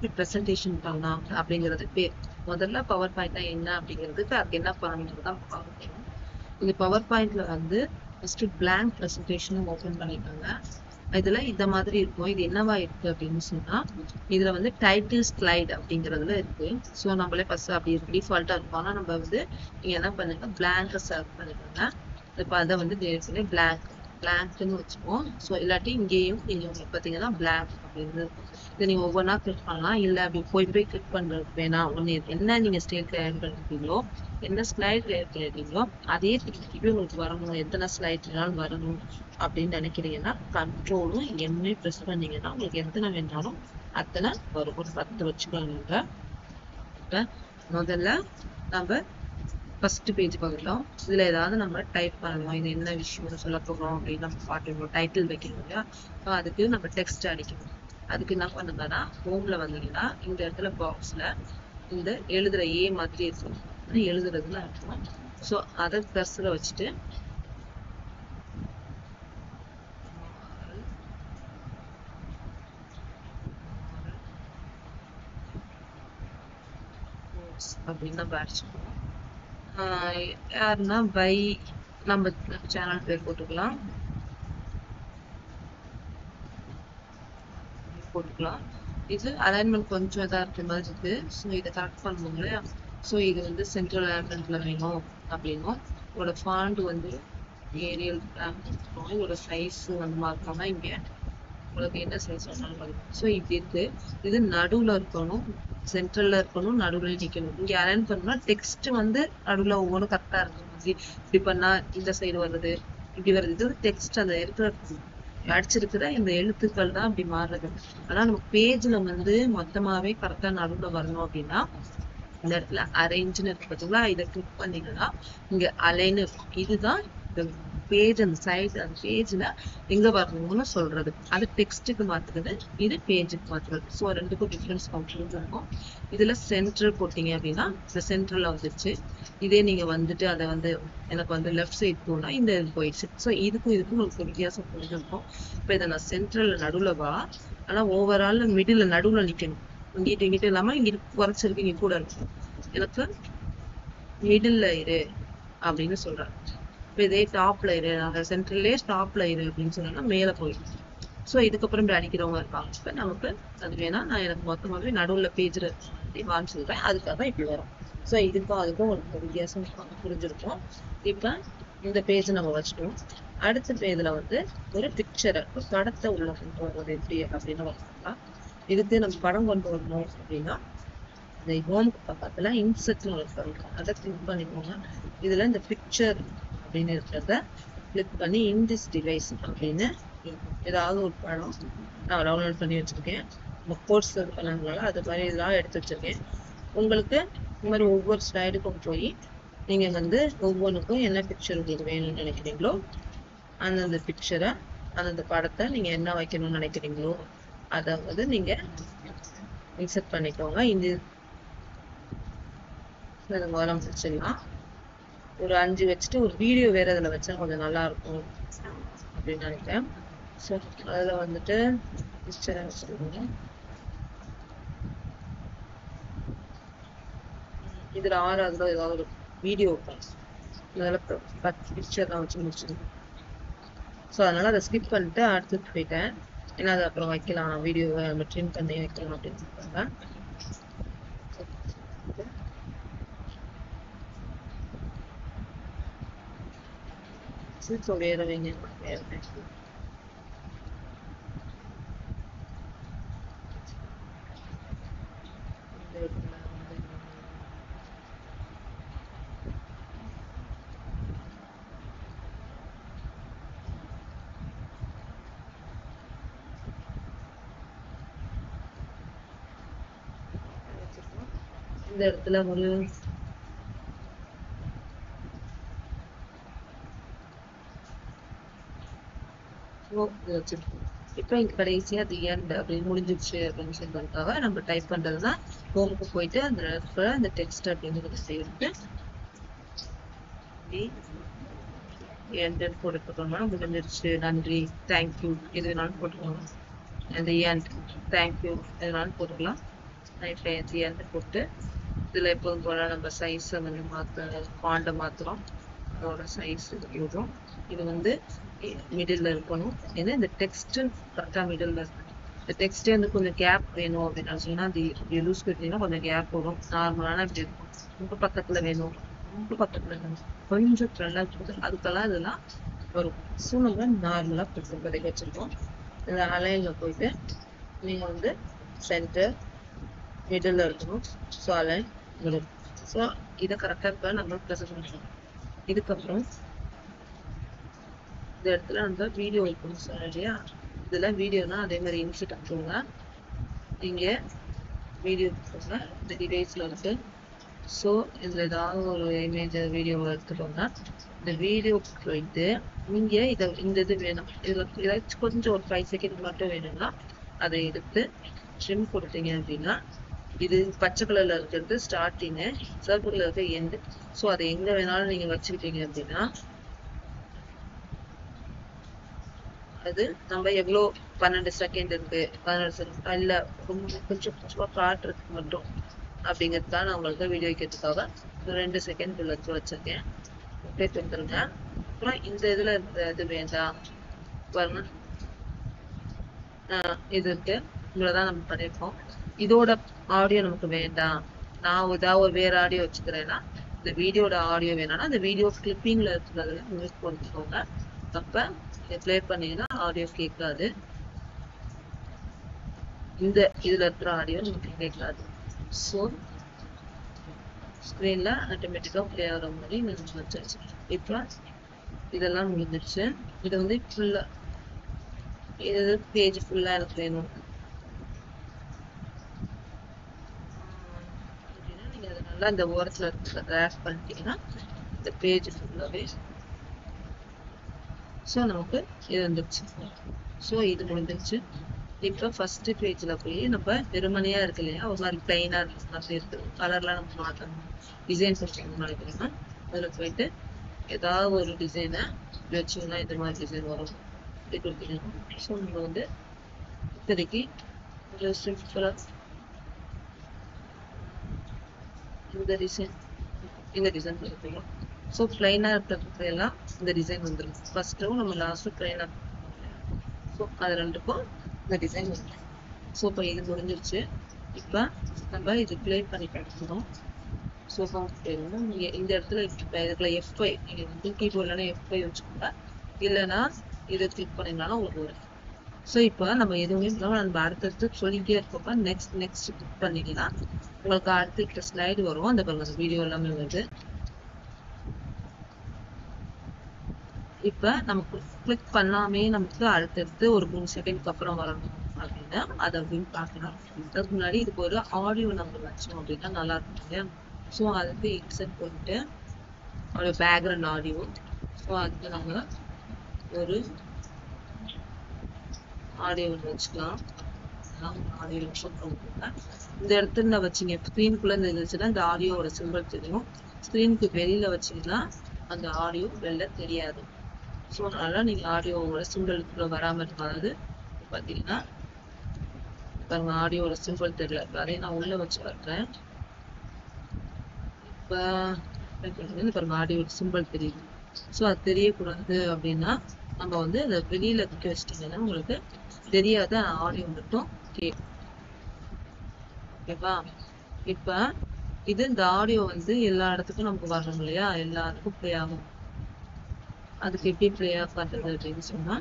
எப்படி ப்ரெசன்டேஷன் பண்ணலாம் அப்படிங்கிறது பேர். முதல்ல பவர் பாயிண்ட்னா என்ன அப்படிங்கிறதுக்கு அதுக்கு என்ன பண்ணணுங்கிறது தான் பார்க்கணும். இந்த பவர் பாயிண்ட்ல வந்து ஃபர்ஸ்ட் பிளாங்க் ப்ரெசன்டேஷன் ஓப்பன் பண்ணிக்கோங்க. இதுல இந்த மாதிரி இருக்கும். இது என்னவா இருக்கு அப்படின்னு சொன்னா, இதுல வந்து டைட்டில் ஸ்லைட் அப்படிங்கிறதுல இருக்கு. ஸோ நம்மளே ஃபர்ஸ்ட் அப்படி டிஃபால்ட்டா இருக்கும். ஆனா நம்ம வந்து நீங்க என்ன பண்ணுங்க, பிளாங்க செலக்ட் பண்ணிக்கோங்க. இப்போ அதை வந்து பிளாங்க்னு வச்சுப்போம். ஸோ இல்லாட்டி இங்கேயும் நீங்க பார்த்தீங்கன்னா பிளாங்க் அப்படின்னு இதை நீங்க ஒவ்வொன்றா கிளிக் பண்ணலாம். இல்லை அப்படி போய் கிளிக் பண்றது வேணாம். ஒன்று என்ன நீங்க ஸ்டேட்ல ஆட் பண்ணிருக்கீங்களோ, என்ன ஸ்லைட்ல ஆட் பண்ணிருக்கீங்களோ அதே திருப்பி உங்களுக்கு வரணும். எத்தனை ஸ்லைட்னாலும் வரணும் அப்படின்னு நினைக்கிறீங்கன்னா கண்ட்ரோலும் என்ன ப்ரெஸ் பண்ணீங்கன்னா உங்களுக்கு எத்தனை வேணாலும் அத்தனை வரும். ஒரு 10 வச்சுக்கோங்க. இப்ப முதல்ல நம்ம ஃபர்ஸ்ட் பேஜ் பார்க்கலாம். இதுல ஏதாவது நம்ம டைப் பண்ணலாம். இது என்ன விஷயம் சொல்ல போகிறோம் அப்படின்னு நம்ம பார்க்கணும். டைட்டில் வைக்கணும் இல்லையா? அதுக்கு நம்ம டெக்ஸ்ட் அடிக்கணும். அதுக்கு என்ன பண்ணுங்கன்னா, ஹோம்ல வந்தீங்கன்னா இந்த இடத்துல பாக்ஸ்ல இந்த எழுதுற ஏ மாதிரி இருக்கும். எழுதுறதுல இருக்கும். ஸோ அதை கர்சரை வச்சுட்டு அப்படின்னு நம்ம அடிச்சுக்கணும். யாருன்னா பை நம்ம சேனல் பேர் போட்டுக்கலாம். இது அலைன்மெண்ட் கொஞ்சம் இதா இருக்க மாதிரி இருக்கு. ஸோ இதை கரெக்ட் பண்ணணும் இல்லையா? ஸோ இது வந்து சென்ட்ரல் அலைன்மெண்ட்ல வேணும் அப்படின்னா இதோட ஃபாண்ட் வந்து ஏரியல் இதோட சைஸ் வந்து மார்க்காம இங்க உங்களுக்கு என்ன சைஸ் வேணாலும் பண்ணிக்கலாம். ஸோ இப்படி இருக்கு. இது நடுவுல இருக்கணும், சென்ட்ரல்ல இருக்கணும், நடுவுல நிக்கணும். இங்க அலைன் பண்ணா டெக்ஸ்ட் வந்து நடுவுல ஒவ்வொன்றும் கரெக்டா இருக்கு மாதிரி. இப்படி பண்ணா இந்த சைடு வருது, இப்படி வருது. இது டெக்ஸ்ட் அந்த இருக்கிற அடிச்சிருக்கிற இந்த எழுத்துக்கள் தான் அப்படி மாறுறது. ஆனா நம்ம பேஜ்ல வந்து மொத்தமாவே கரெக்டா நடுவுல வரணும் அப்படின்னா இந்த இடத்துல அரேஞ்சுன்னு இருக்கு பார்த்தீங்களா? இதை கிளிக் பண்ணீங்கன்னா இங்க அலைன்னு இருக்கும். இதுதான் இந்த பேஜ், அந்த சைடு அந்த பேஜ்ல எங்க வரணும்னு சொல்றது. அது டெக்ஸ்ட்டுக்கு மாத்துறது, இது பேஜுக்கு மாத்துறது. ஸோ ரெண்டுக்கும் டிஃபரன்ஸ் இருக்கும். இதுல சென்டர் போட்டீங்க அப்படின்னா இந்த சென்டர்ல வந்துருச்சு. இதே நீங்க வந்துட்டு அதை வந்து எனக்கு வந்து லெஃப்ட் சைட் போனா இந்த இது போயிடுச்சு. ஸோ இதுக்கும் உங்களுக்கு வித்தியாசம் புரிஞ்சிருக்கும். இப்போ இதை நான் சென்ட்ரல் நடுவுல வா, ஆனா ஓவரால் மிடில் நடுவுல நிக்கணும். இங்கிட்டு இல்லாம இங்கிட்டு குறைச்சிருக்கு, இங்க கூட இருக்கு. எனக்கு மிடில்ல இரு அப்படின்னு சொல்றேன். இப்போ இதே டாப்ல இரு, அந்த சென்ட்ரல்லே டாப்ல இரு அப்படின்னு சொன்னா மேல போயிடும். ஸோ இதுக்கப்புறம் இப்படி அடிக்கிறவங்க இருப்பாங்க. இப்போ நமக்கு அது வேணா நான் எனக்கு மொத்தமாகவே நடுவுல பேஜ்ல வான்னு சொல்றேன். அதுக்காக இப்படி வரும். ஸோ இதுக்கும் அதுக்கும் ஒரு வித்தியாசம் புரிஞ்சிருக்கும். இப்போ இந்த பேஜ் நம்ம வச்சுட்டோம். அடுத்த பேஜ்ல வந்து ஒரு பிக்சரை, ஒரு படத்தை உள்ள கொண்டு வர்றது எப்படி அப்படின்னு பார்க்கலாம். இதுக்கு நம்ம படம் கொண்டு வரணும் அப்படின்னா இந்த ஹோம் பக்கத்துல இன்செர்ட்னு இருக்காங்க, அதை கிளிக் பண்ணிக்கோங்க. இதுல இந்த பிக்சர் அப்படின்னு இருக்கிறத கிளிக் பண்ணி இன் திஸ் டிவைஸ் அப்படின்னு ஏதாவது ஒரு படம் நான் டவுன்லோட் பண்ணி வச்சிருக்கேன். கோர்ஸ் இது பண்ணதுனால அது மாதிரி இதெல்லாம் எடுத்து வச்சிருக்கேன். உங்களுக்கு இந்த மாதிரி ஒவ்வொரு ஸ்லைடுக்கும் போய் நீங்க வந்து ஒவ்வொன்றுக்கும் என்ன பிக்சர் உங்களுக்கு வேணும்னு நினைக்கிறீங்களோ அந்தந்த பிக்சரை, அந்தந்த படத்தை நீங்க என்ன வைக்கணும்னு நினைக்கிறீங்களோ அதை வந்து நீங்க இன்செர்ட் பண்ணிக்கோங்க. இந்த முதல்ல முடிச்சிடலாம். ஒரு 5 வச்சுட்டு ஒரு வீடியோ வேற இதில் வச்சா கொஞ்சம் நல்லா இருக்கும் அப்படின்னு நினைக்கிறேன். ஸோ அதில் வந்துட்டு பிக்சரை வச்சுருக்கோங்க. இதில் 6வது ஏதாவது ஒரு வீடியோ அதில் 10 பிக்சர்லாம் வச்சு முடிச்சிருக்கேன். ஸோ அதனால அதை ஸ்கிப் பண்ணிட்டு அடுத்துட்டு போயிட்டேன். ஏன்னா அது அப்புறம் வைக்கலாம், வீடியோவை நம்ம ட்ரிம் பண்ணி வைக்கலாம் அப்படின்னு சொல்லுவாங்க. ஸோ வேற வைங்க, வேற இந்த இடத்துல ஒரு வச்சிருக்கோம். இப்போ இங்க கடைசியா தி எண்ட் அப்படின்னு முடிஞ்சிருச்சு அப்படின்னு சொல்றதுக்காக நம்ம டைப் பண்றதுதான் ஹோமுக்கு போயிட்டு அந்த இடத்துல அந்த டெக்ஸ்ட் அப்படிங்கிறத சேர்த்து எண்ட் போட்டுக்கோங்க. முடிஞ்சிருச்சு, நன்றி, தேங்க்யூ, எது வேணாலும் போட்டுக்கோங்க. அந்த எண்ட் தேங்க்யூ எதுனாலும் போட்டுக்கலாம். F-A-N-T போட்டு இதில் எப்போதும் போல நம்ம சைஸை வந்து ஃபாண்டை மாற்றுறோம். அதோட சைஸ் விடுறோம். இது வந்து மிடில் இருக்கணும். ஏன்னா இந்த டெக்ஸ்ட் கரெக்டாக மிடில் இருக்கணும். இந்த டெக்ஸ்டே வந்து கொஞ்சம் கேப் வேணும் அப்படின்னு சொன்னா அது லூஸ் கட்டினா கொஞ்சம் கேப் வரும். நார்மலான இப்படி இருக்கும். ரொம்ப பக்கத்துல வேணும், ரொம்ப பக்கத்துல வேணும், கொஞ்சம் நல்லா இருக்கும், அதுக்கெல்லாம் இதெல்லாம் வரும். ஸோ நம்ம நார்மலா இப்போதைக்கு வச்சிருக்கோம். இந்த அலைன்ல போயிட்டு நீங்க வந்து சென்டர் மிடில் இருக்கணும். So align middle. ஸோ இதை கரெக்டாக இப்போ நம்ம ப்ரெசென்ட் பண்ணுறோம். இதுக்கப்புறம் இந்த இடத்துல நம்ம வீடியோ வைக்கணும் சார் இல்லையா? இதெல்லாம் வீடியோனா அதே மாதிரி இன்சிட் ஆகுங்க. இங்க வீடியோ போங்க, இந்த டிவைஸ்ல இருக்கு. ஸோ இதுல ஏதாவது ஒரு இமேஜ் வீடியோ எடுத்துட்டோம்னா இந்த வீடியோ போயிட்டு நீங்க இந்த இது வேணும், இதுல ஏதாச்சும் கொஞ்சம் ஒரு 5 செகண்ட் மட்டும் வேணும்னா அதை எடுத்து ட்ரிம் கொடுத்தீங்க அப்படின்னா இது பச்சை கலர்ல இருக்கிறது ஸ்டார்டிங்கு, சர்க்கிள்ல இருக்க எண்டு. ஸோ அதை எங்க வேணாலும் நீங்க வச்சுக்கிட்டீங்க அப்படின்னா அது நம்ம எவ்வளோ 12 செகண்ட் இருக்கு, 16 செகண்ட் இல்ல ரொம்ப கொஞ்சம் காட்டுறதுக்கு மட்டும் அப்படிங்கிறதுக்காக நான் உங்களுக்கு வீடியோ கேட்டுக்காக 2 செகண்ட் வச்சிருக்கேன். வந்துருங்க. அப்புறம் இந்த இதுல இருக்கிற இது வேண்டாம் பாருங்க, இது இருக்கு, இவ்வளவுதான் நம்ம பண்ணிருக்கோம். இதோட ஆடியோ நமக்கு வேண்டாம், நான் ஏதாவது ஒரு வேற ஆடியோ வச்சுக்கிறேன்னா இந்த வீடியோட ஆடியோ வேணாம்னா அந்த வீடியோ கிளிப்பிங்ல இருக்கிறதுல மியூட் கொடுத்துக்கோங்க. அப்ப ப்ளே பண்ணீங்கன்னா ஆடியோ கேட்காது, இந்த இதுல இருக்கிற ஆடியோ நமக்கு கேட்காது. ஸோ ஸ்க்ரீன்ல ஆட்டோமேட்டிக்கா ப்ளே ஆகிற மாதிரி நான் வச்சாச்சு. இப்போ இதெல்லாம் முடிஞ்சிருச்சு. இது வந்து ஃபுல்லா இது பேஜ் ஃபுல்லா எனக்கு வேணும் அப்படின்னா நீங்க அதை நல்லா இந்த ஓரத்துல ரேப் பண்ணிட்டீங்கன்னா இந்த பேஜ் ஃபுல்லாவே. ஸோ நமக்கு இது வந்துருச்சு. ஸோ இது முடிஞ்சிருச்சு. இப்போ ஃபர்ஸ்ட் பேஜ்ல போய் நம்ம வெறுமனையா இருக்கு இல்லையா, ஒரு மாதிரி பிளைனா இருக்கு மாதிரி இருக்கு, கலர்லாம் நம்ம மாற்றணும், டிசைன் பண்ணணும்னு நினைக்கிறோம்னா அதில் போயிட்டு ஏதாவது ஒரு டிசைனை வச்சோம்னா இது மாதிரி டிசைன் வரும். இது கொடுத்தீங்கன்னா ஸோ நம்ம வந்து இப்போதைக்கு ஒரு சிம்பிளா இந்த டிசைன் கொடுத்துருக்கோம். ஸோ பிளைனா இருக்கிறதுக்கு எல்லாம் இந்த டிசைன் வந்துடும். ஃபர்ஸ்ட்டும் நம்ம லாஸ்ட்டும் பிளைனா, ஸோ அது ரெண்டுக்கும் இந்த டிசைன் வந்துடும். ஸோ இப்போ இது முடிஞ்சிருச்சு. இப்போ நம்ம இது ப்ளே பண்ணி பார்க்கணும். ஸோ நீங்கள் இந்த இடத்துல இதுக்குள்ள F5 நீங்கள் வந்து கீபோர்ட்லனா F5 வச்சுக்கோங்க, இல்லைன்னா இதை கிளிக் பண்ணிங்கனாலும் உங்களுக்கு வரும். ஸோ இப்போ நம்ம எதுவுமே இல்லாமல் நம்ம அடுத்தடுத்து சொல்லிக்கிட்டே இருக்கப்ப நெக்ஸ்ட் கிளிக் பண்ணிங்கன்னா உங்களுக்கு அடுத்த ஸ்லைடு வரும். அந்த பாருங்க வீடியோ எல்லாமே வருது. இப்போ நமக்கு கிளிக் பண்ணாமே நமக்கு அடுத்தடுத்து ஒரு 3 செகண்ட்க்கு அப்புறம் வரணும் அப்படின்னா அதை அப்படின்னு பார்க்கலாம். அதுக்கு முன்னாடி இதுக்கு ஒரு ஆடியோ நம்ம வச்சோம் அப்படின்னா நல்லா இருக்கும் இல்லையா? ஸோ அதுக்கு இன்சர்ட் போட்டு ஒரு பேக்ரவுண்ட் ஆடியோ. ஸோ அதுக்கு நம்ம ஒரு ஆடியோ வச்சுக்கலாம். ஆடியோ இந்த இடத்துல வச்சிங்க ஸ்க்ரீனுக்குள்ள இருந்துச்சுன்னா இந்த ஆடியோவோட சிம்பிள் தெரியும். ஸ்க்ரீனுக்கு வெளியில வச்சீங்கன்னா அந்த ஆடியோ வெளில தெரியாது. ஸோ அதனால நீங்க ஆடியோவோட சிம்பிளுக்குள்ள வராம இருக்காது. பார்த்தீங்கன்னா பாருங்க ஆடியோவோட சிம்பிள் தெரியல, அதே நான் உள்ள வச்சு காட்டுறேன். இப்போ பாருங்க ஆடியோ சிம்பிள் தெரியுது. ஸோ அது தெரியக்கூடாது அப்படின்னா நம்ம வந்து அதை வெளியில தூக்கி வச்சிட்டீங்கன்னா உங்களுக்கு தெரியாத ஆடியோ மட்டும் கேட்கும். ஓகேவா? இப்போ இந்த ஆடியோ வந்து எல்லா இடத்துக்கும் நமக்கு வரணும் இல்லையா, எல்லாத்துக்கும் ப்ளே ஆகும். அதுக்கு எப்படி ப்ளே ஆஃப் பண்றது அப்படின்னு சொன்னா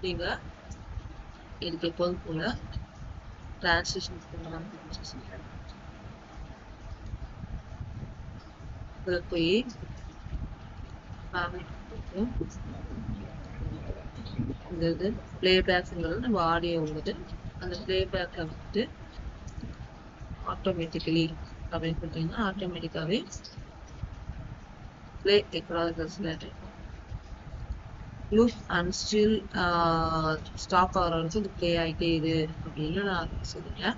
நீங்க இதுக்கு எப்போதும் போல டிரான்ஸ்லேஷன் பண்ணலாம். இதில் போய் இந்த இது பிளேபேக்ங்கிறது நம்ம ஆடியோ வந்துட்டு அந்த பிளேபேக்கை வந்துட்டு ஆட்டோமேட்டிக்கலி அப்படின்னு கொடுத்தீங்கன்னா ஆட்டோமேட்டிக்காவே play across the slide. Loop and still stop ஆகிற வரைக்கும் இது ப்ளே ஆகிட்டே இது அப்படின்னு நான் சொல்லுவேன்.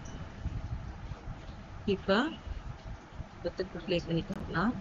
இப்போ ப்ளே பண்ணிக்கலாம்.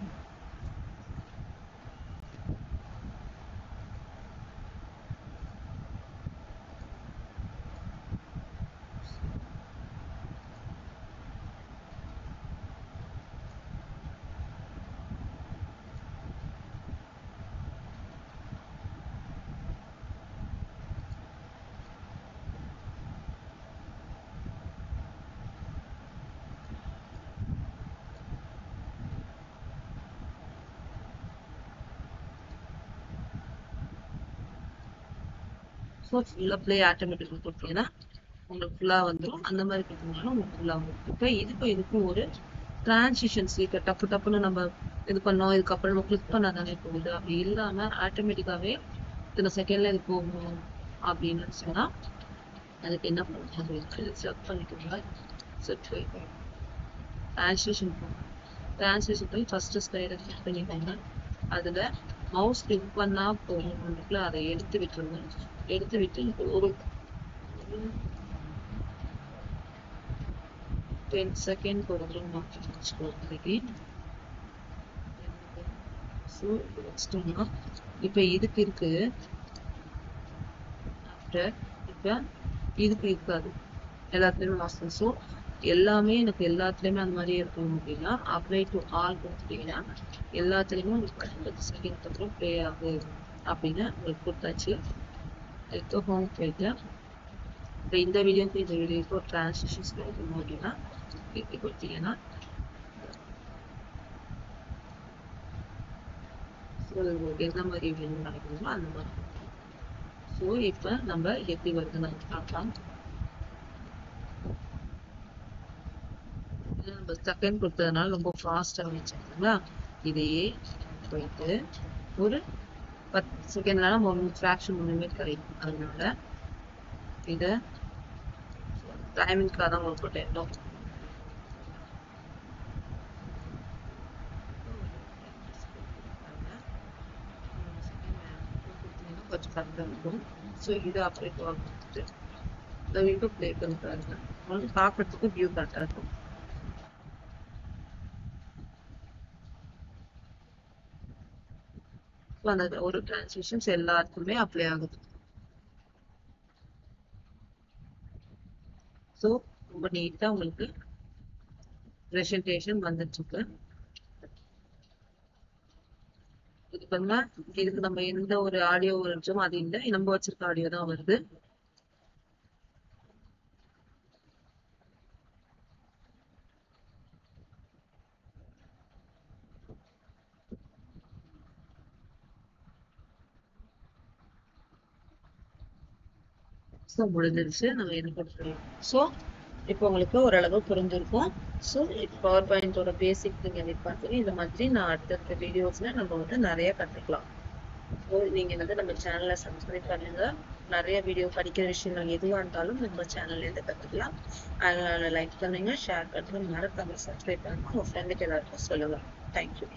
ஃபுல்லாக ப்ளே ஆட்டோமேட்டிக் கொடுத்தீங்கன்னா உங்களுக்கு ஃபுல்லாக வந்துடும். அந்த மாதிரி கொடுத்தீங்கன்னா உங்களுக்கு ஃபுல்லாக வந்துடும். இப்போ இதுக்கும் ஒரு டிரான்சிஷன்ஸ் இருக்கு. டப்பு டப்புன்னு நம்ம இது பண்ணோம், இதுக்கப்புறம் நம்ம கிளிக் பண்ணாதானே போகுது. அப்படி இல்லாமல் ஆட்டோமேட்டிக்காகவே இத்தனை செகண்ட்ல இது போகணும் அப்படின்னு சொன்னா அதுக்கு என்ன பண்ணணும், செட் பண்ணிக்கோங்க. செட் பண்ணிக்கோங்க. டிரான்ஸ்லேஷன் போங்க. டிரான்ஸ்லேஷன் போய் ஃபர்ஸ்ட் ஸ்லைடை செட் பண்ணிக்கோங்க. அதில் மவுஸ் கிளிக் பண்ணா போகணும்ல, அதை எடுத்து விட்டுருங்க. எடுத்து விட்டு ஒரு 10 செகண்ட் ஒரு வச்சுக்கோங்க. ஸோ வச்சிட்டோம்னா இப்போ இதுக்கு இருக்கு. ஆஃப்டர் இப்போ இதுக்கு இருக்காது, எல்லாத்துலேயுமே மாஸ்டர். ஸோ எல்லாமே எனக்கு எல்லாத்துலேயுமே அந்த மாதிரியே இருக்கணும் அப்படின்னா அப்ளை டு ஆல் கொடுத்துட்டீங்கன்னா எல்லாத்துலேயுமே உங்களுக்கு 10 செகண்ட் அப்புறம் ப்ளே ஆகுது அப்படின்னு உங்களுக்கு கொடுத்தாச்சு. இப்போ ஹோம் போயிட்டு இப்போ இந்த வீடியோக்கு ஒரு டிரான்ஸ்லேஷன்ஸ் கொடுக்கணும் அப்படின்னா இப்படி கொடுத்தீங்கன்னா உங்களுக்கு எந்த மாதிரி வேணும்னு நினைக்கிறோமோ அந்த மாதிரி. ஸோ இப்போ நம்ம எப்படி வருது நம்ம பார்க்கலாம். நம்ம செகண்ட் கொடுத்ததுனால ரொம்ப ஃபாஸ்ட்டாக வச்சுருக்கோங்களா. இதையே போயிட்டு ஒரு 10 செகண்ட்னால ஒரு ஃப்ராக்ஷன் ஒன்றுமே கிடைக்கும். அதனால இதை டைமிங்காக தான் உங்களுக்கு போட்டேன். கொஞ்சம் கரெக்டாக இருக்கும். ஸோ இதை அப்படியே கொடுத்துட்டு இந்த வீடியோ ப்ளே பண்ணி பாருங்க. உங்களுக்கு பார்க்கறதுக்கு வியூ கரெக்டாக இருக்கும். அந்த ஒரு டிரான்ஸ்லேஷன்ஸ் எல்லாருக்குமே அப்ளை ஆகுது. ஸோ ரொம்ப நீட்டாக உங்களுக்கு ப்ரெசன்டேஷன் வந்துட்டுருக்கு. இது பண்ணா இதுக்கு நம்ம எந்த ஒரு ஆடியோ வச்சோமோ அது இல்லை, நம்ம வச்சிருக்க ஆடியோ தான் வருது. ஸோ முடிஞ்சிருச்சு. நம்ம என்ன பண்ணுறோம். ஸோ இப்போ உங்களுக்கு ஓரளவு புரிஞ்சிருக்கும். ஸோ பவர் பாயிண்டோட பேசிக் நீங்கள் எடிட் பார்த்துட்டு இந்த மாதிரி நான் அடுத்தடுத்த வீடியோஸில் நம்ம வந்து நிறைய கற்றுக்கலாம். ஸோ நீங்கள் வந்து நம்ம சேனலை சப்ஸ்கிரைப் பண்ணுங்க. நிறைய வீடியோ படிக்கிற விஷயங்கள் எதுவாக இருந்தாலும் நம்ம சேனல்லேருந்து கற்றுக்கலாம். அதனால் லைக் பண்ணுங்கள், ஷேர் பண்ணுங்கள், மறக்காம சப்ஸ்கிரைப் பண்ணுங்கள். உங்கள் ஃப்ரெண்டுக்கு எல்லாருக்கும் சொல்லுங்கள். தேங்க்யூ.